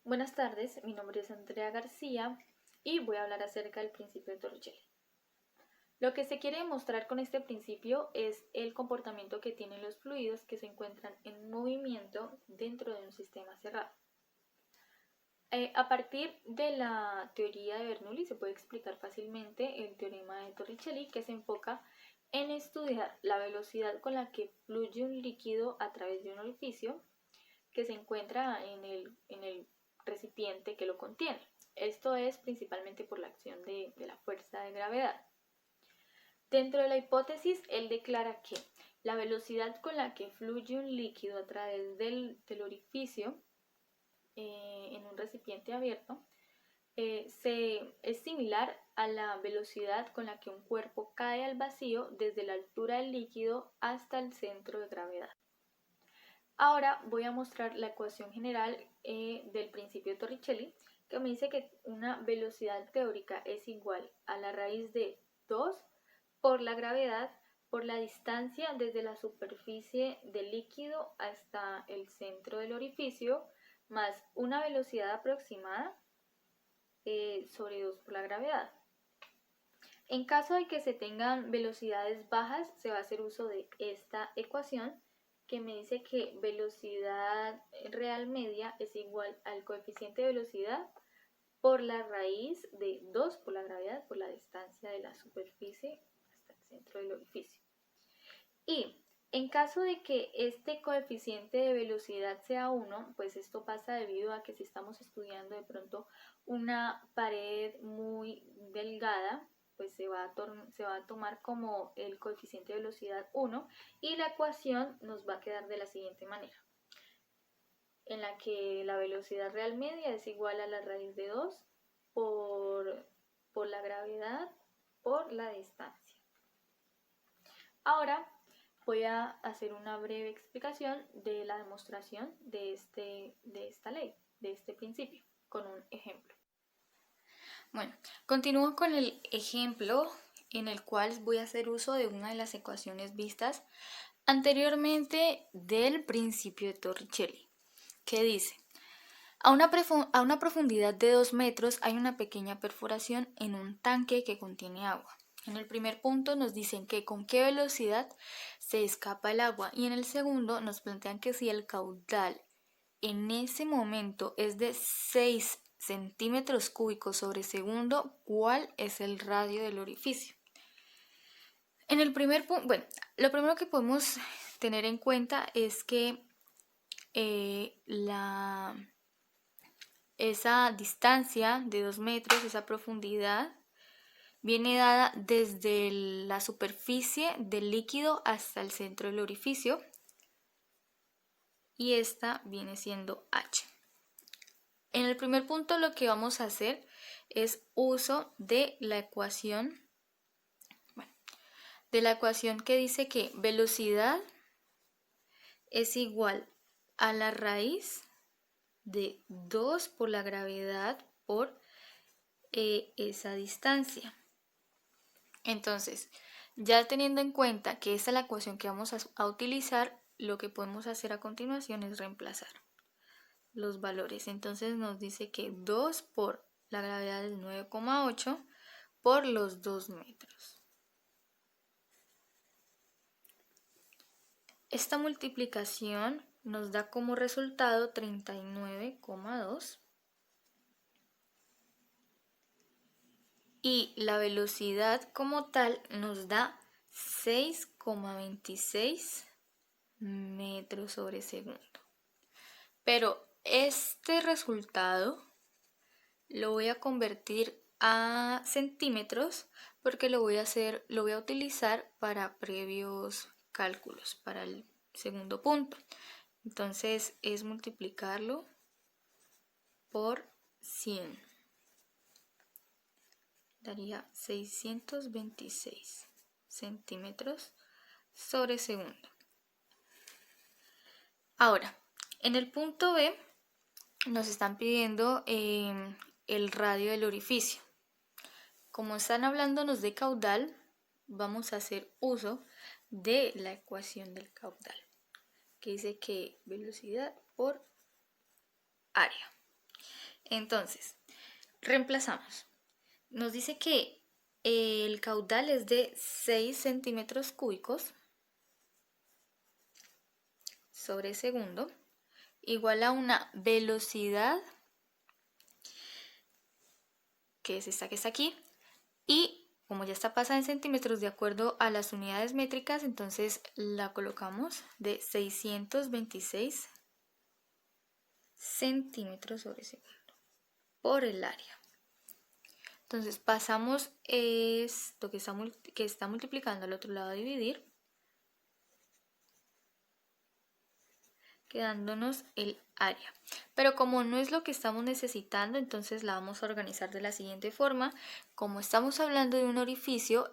Buenas tardes, mi nombre es Andrea García y voy a hablar acerca del principio de Torricelli. Lo que se quiere demostrar con este principio es el comportamiento que tienen los fluidos que se encuentran en movimiento dentro de un sistema cerrado. A partir de la teoría de Bernoulli se puede explicar fácilmente el teorema de Torricelli, que se enfoca en estudiar la velocidad con la que fluye un líquido a través de un orificio que se encuentra en el recipiente que lo contiene. Esto es principalmente por la acción de la fuerza de gravedad. Dentro de la hipótesis, él declara que la velocidad con la que fluye un líquido a través del orificio en un recipiente abierto es similar a la velocidad con la que un cuerpo cae al vacío desde la altura del líquido hasta el centro de gravedad. Ahora voy a mostrar la ecuación general del principio de Torricelli, que me dice que una velocidad teórica es igual a la raíz de 2 por la gravedad por la distancia desde la superficie del líquido hasta el centro del orificio, más una velocidad aproximada sobre 2 por la gravedad. En caso de que se tengan velocidades bajas, se va a hacer uso de esta ecuación que me dice que velocidad real media es igual al coeficiente de velocidad por la raíz de 2 por la gravedad por la distancia de la superficie hasta el centro del orificio. Y en caso de que este coeficiente de velocidad sea 1, pues esto pasa debido a que si estamos estudiando de pronto una pared muy delgada, pues se va a tomar como el coeficiente de velocidad 1 y la ecuación nos va a quedar de la siguiente manera, en la que la velocidad real media es igual a la raíz de 2 por la gravedad por la distancia. Ahora voy a hacer una breve explicación de la demostración de esta ley, de este principio, con un ejemplo. Bueno, continúo con el ejemplo en el cual voy a hacer uso de una de las ecuaciones vistas anteriormente del principio de Torricelli, que dice: a una profundidad de 2 metros hay una pequeña perforación en un tanque que contiene agua. En el primer punto nos dicen que con qué velocidad se escapa el agua y en el segundo nos plantean que si el caudal en ese momento es de 6 centímetros cúbicos sobre segundo, ¿cuál es el radio del orificio? En el primer punto, bueno, lo primero que podemos tener en cuenta es que esa distancia de 2 metros, esa profundidad, viene dada desde la superficie del líquido hasta el centro del orificio y esta viene siendo h. En el primer punto lo que vamos a hacer es uso de la ecuación, que dice que velocidad es igual a la raíz de 2 por la gravedad por esa distancia. Entonces, ya teniendo en cuenta que esta es la ecuación que vamos a utilizar, lo que podemos hacer a continuación es reemplazar los valores. Entonces nos dice que 2 por la gravedad es 9,8 por los 2 metros. Esta multiplicación nos da como resultado 39,2 y la velocidad como tal nos da 6,26 metros sobre segundo. Pero este resultado lo voy a convertir a centímetros porque lo voy a utilizar para previos cálculos, para el segundo punto. Entonces es multiplicarlo por 100. Daría 626 centímetros sobre segundo. Ahora, en el punto B nos están pidiendo el radio del orificio. Como están hablándonos de caudal, vamos a hacer uso de la ecuación del caudal, que dice que velocidad por área. Entonces, reemplazamos. Nos dice que el caudal es de 6 centímetros cúbicos sobre segundo, igual a una velocidad, que es esta que está aquí, y como ya está pasada en centímetros de acuerdo a las unidades métricas, entonces la colocamos de 626 centímetros sobre segundo por el área. Entonces pasamos esto que está multiplicando al otro lado a dividir, quedándonos el área. Pero como no es lo que estamos necesitando, entonces la vamos a organizar de la siguiente forma. Como estamos hablando de un orificio,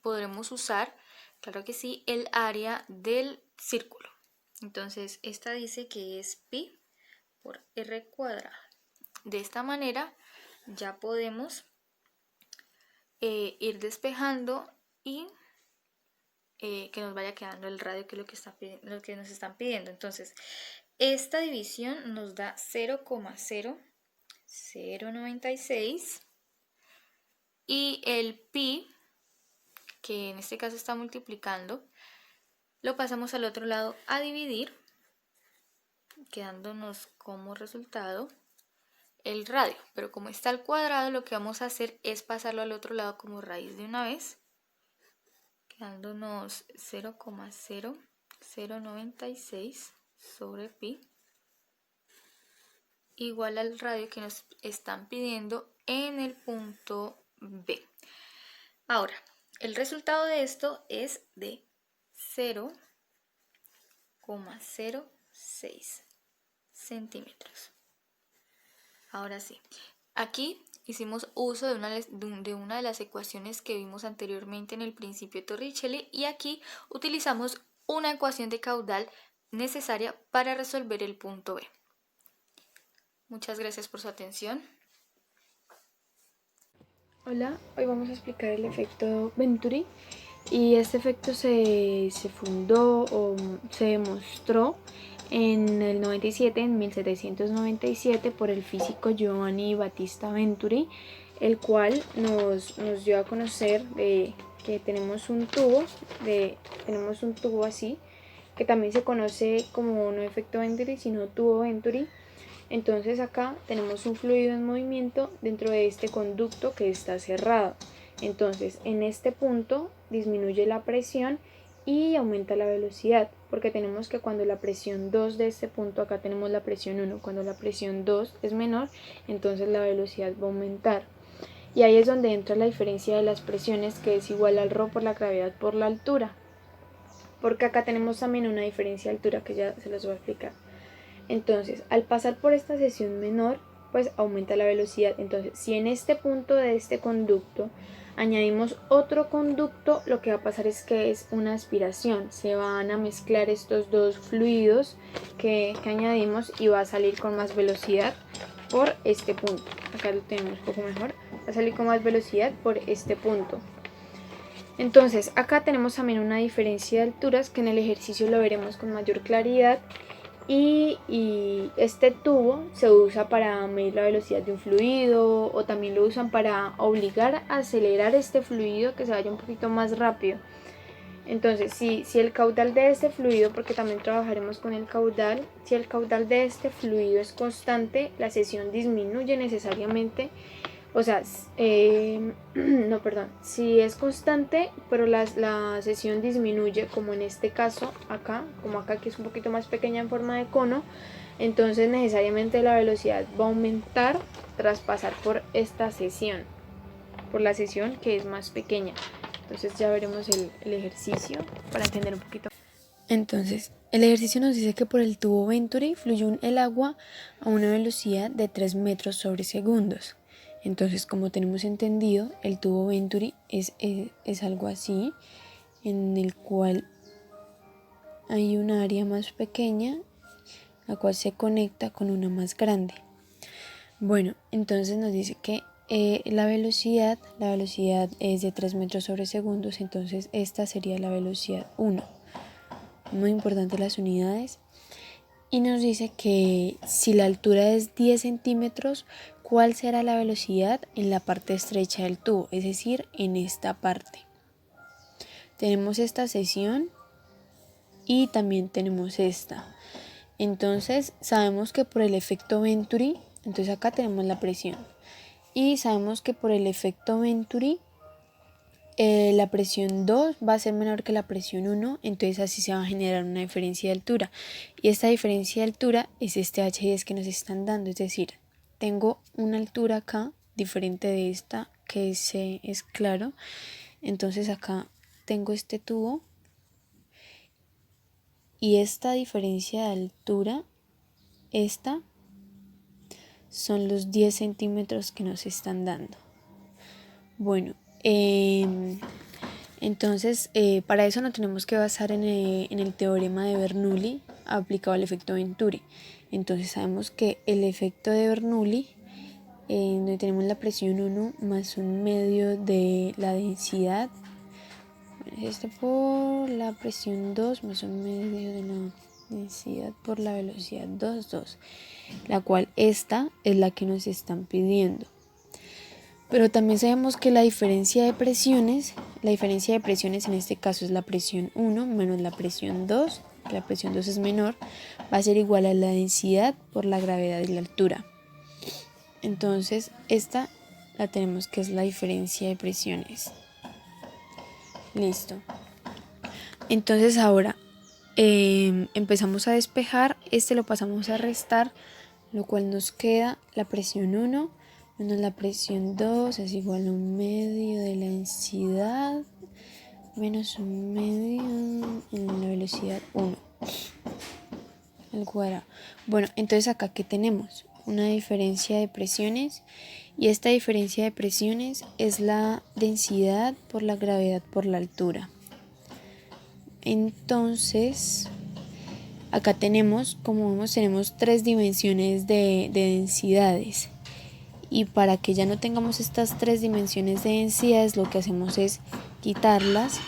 podremos usar, claro que sí, el área del círculo. Entonces esta dice que es pi por r cuadrado. De esta manera ya podemos ir despejando y que nos vaya quedando el radio, que es lo que nos están pidiendo. Entonces, esta división nos da 0,0096 y el pi, que en este caso está multiplicando, lo pasamos al otro lado a dividir, quedándonos como resultado el radio. Pero como está al cuadrado, lo que vamos a hacer es pasarlo al otro lado como raíz de una vez, quedándonos 0,0096 sobre pi igual al radio que nos están pidiendo en el punto B. Ahora, el resultado de esto es de 0,06 centímetros. Ahora sí, aquí hicimos uso de una de las ecuaciones que vimos anteriormente en el principio de Torricelli, y aquí utilizamos una ecuación de caudal necesaria para resolver el punto B. Muchas gracias por su atención. Hola, hoy vamos a explicar el efecto Venturi, y este efecto se fundó o se demostró en el 97, en 1797, por el físico Giovanni Battista Venturi, el cual nos dio a conocer que tenemos un tubo así, que también se conoce como no efecto Venturi, sino tubo Venturi. Entonces acá tenemos un fluido en movimiento dentro de este conducto que está cerrado. Entonces en este punto disminuye la presión y aumenta la velocidad, porque tenemos que cuando la presión 2 de este punto, acá tenemos la presión 1, cuando la presión 2 es menor, entonces la velocidad va a aumentar. Y ahí es donde entra la diferencia de las presiones, que es igual al ρ por la gravedad por la altura, porque acá tenemos también una diferencia de altura que ya se los voy a explicar. Entonces, al pasar por esta sección menor, pues aumenta la velocidad. Entonces, si en este punto de este conducto añadimos otro conducto, lo que va a pasar es que es una aspiración. Se van a mezclar estos dos fluidos que añadimos y va a salir con más velocidad por este punto. Acá lo tenemos un poco mejor. Va a salir con más velocidad por este punto. Entonces, acá tenemos también una diferencia de alturas que en el ejercicio lo veremos con mayor claridad. Y este tubo se usa para medir la velocidad de un fluido, o también lo usan para obligar a acelerar este fluido, que se vaya un poquito más rápido. Entonces, si el caudal de este fluido, porque también trabajaremos con el caudal, si el caudal de este fluido es constante, la presión disminuye necesariamente. O sea, si es constante, pero la sección disminuye, como en este caso acá, como acá que es un poquito más pequeña en forma de cono, entonces necesariamente la velocidad va a aumentar tras pasar por esta sección, por la sección que es más pequeña. Entonces ya veremos el ejercicio para entender un poquito. Entonces, el ejercicio nos dice que por el tubo Venturi fluye el agua a una velocidad de 3 metros sobre segundos. Entonces, como tenemos entendido, el tubo Venturi es algo así, en el cual hay una área más pequeña, la cual se conecta con una más grande. Bueno, entonces nos dice que la velocidad es de 3 metros sobre segundos, entonces esta sería la velocidad 1. Muy importante las unidades. y nos dice que si la altura es 10 centímetros, ¿cuál será la velocidad en la parte estrecha del tubo? Es decir, en esta parte. Tenemos esta sección y también tenemos esta. Entonces sabemos que por el efecto Venturi, entonces acá tenemos la presión. Y sabemos que por el efecto Venturi la presión 2 va a ser menor que la presión 1, entonces así se va a generar una diferencia de altura. Y esta diferencia de altura es este H10 que nos están dando, es decir, tengo una altura acá diferente de esta que es claro. Entonces acá tengo este tubo y esta diferencia de altura, esta, son los 10 centímetros que nos están dando. Bueno, entonces para eso nos tenemos que basar en el teorema de Bernoulli aplicado al efecto Venturi. Entonces sabemos que el efecto de Bernoulli, donde tenemos la presión 1 más un medio de la densidad, por la presión 2 más un medio de la densidad por la velocidad 2, la cual esta es la que nos están pidiendo. Pero también sabemos que la diferencia de presiones en este caso es la presión 1 menos la presión 2, que la presión 2 es menor, va a ser igual a la densidad por la gravedad y la altura. Entonces esta la tenemos que es la diferencia de presiones. Listo. Entonces ahora empezamos a despejar, lo pasamos a restar, lo cual nos queda la presión 1 menos la presión 2 es igual a un medio de la densidad menos un medio en la velocidad 1 al cuadrado. Bueno, entonces acá ¿qué tenemos? Una diferencia de presiones, y esta diferencia de presiones es la densidad por la gravedad por la altura. Entonces acá tenemos, como vemos, tenemos 3 dimensiones de densidades. Y para que ya no tengamos estas 3 dimensiones de densidades, lo que hacemos es quitarlas.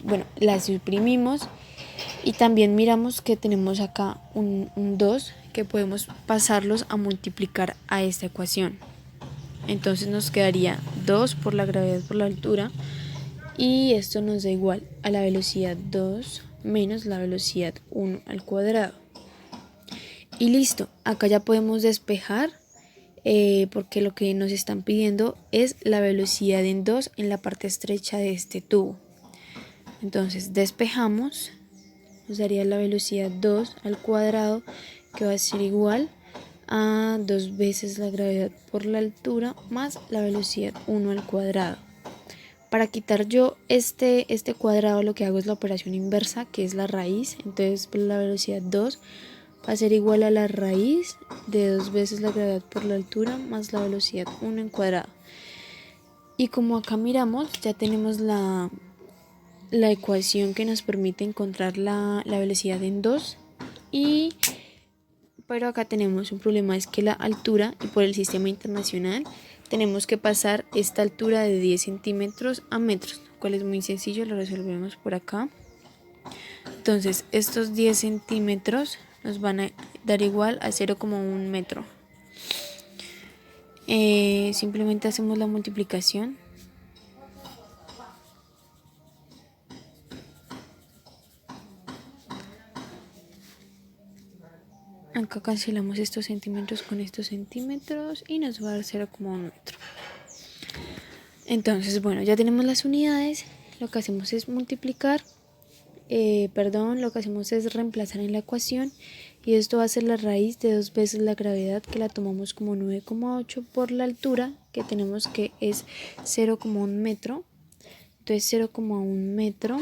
Bueno, las suprimimos y también miramos que tenemos acá un 2 que podemos pasarlos a multiplicar a esta ecuación. Entonces nos quedaría 2 por la gravedad por la altura, y esto nos da igual a la velocidad 2 menos la velocidad 1 al cuadrado. Y listo, acá ya podemos despejar. Porque lo que nos están pidiendo es la velocidad en 2 en la parte estrecha de este tubo. Entonces despejamos, nos daría la velocidad 2 al cuadrado, que va a ser igual a 2 veces la gravedad por la altura más la velocidad 1 al cuadrado. Para quitar yo este cuadrado, lo que hago es la operación inversa, que es la raíz. Entonces pues, la velocidad 2 va a ser igual a la raíz de 2 veces la gravedad por la altura más la velocidad 1 en cuadrado. Y como acá miramos, ya tenemos la ecuación que nos permite encontrar la velocidad en 2. Pero acá tenemos un problema, es que la altura, y por el sistema internacional, tenemos que pasar esta altura de 10 centímetros a metros, lo cual es muy sencillo, lo resolvemos por acá. Entonces estos 10 centímetros nos van a dar igual a 0,1 metro. Simplemente hacemos la multiplicación. Acá cancelamos estos centímetros con estos centímetros y nos va a dar 0,1 metro. Entonces, bueno, ya tenemos las unidades. Lo que hacemos es multiplicar. Lo que hacemos es reemplazar en la ecuación, y esto va a ser la raíz de 2 veces la gravedad, que la tomamos como 9,8 por la altura que tenemos, que es 0,1 metro. Entonces 0,1 metro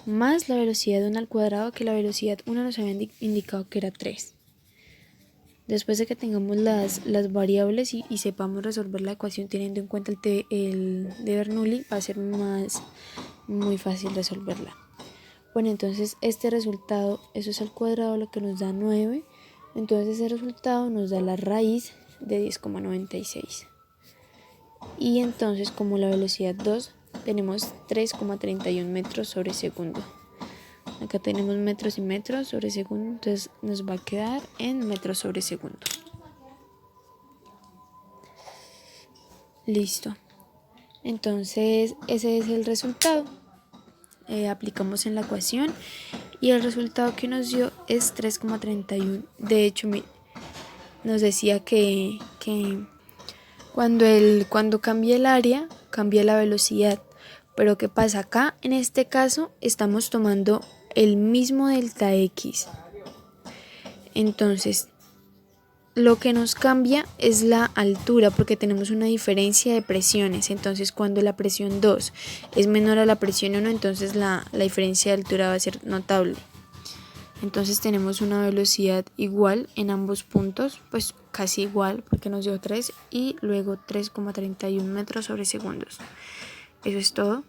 más la velocidad 1 al cuadrado, que la velocidad 1 nos había indicado que era 3. Después de que tengamos las variables y sepamos resolver la ecuación teniendo en cuenta el de Bernoulli, va a ser muy fácil resolverla. Bueno, entonces este resultado, eso es al cuadrado, lo que nos da 9. Entonces ese resultado nos da la raíz de 10,96. Y entonces, como la velocidad 2, tenemos 3,31 metros sobre segundo. Acá tenemos metros y metros sobre segundo, entonces nos va a quedar en metros sobre segundo. Listo. Entonces ese es el resultado. Aplicamos en la ecuación y el resultado que nos dio es 3,31. De hecho, nos decía que cuando cambia el área, cambia la velocidad. Pero ¿qué pasa? Acá, en este caso, estamos tomando el mismo delta X. Entonces, lo que nos cambia es la altura porque tenemos una diferencia de presiones. Entonces, cuando la presión 2 es menor a la presión 1, entonces la diferencia de altura va a ser notable. Entonces tenemos una velocidad igual en ambos puntos, pues casi igual porque nos dio 3 y luego 3,31 metros sobre segundos. Eso es todo.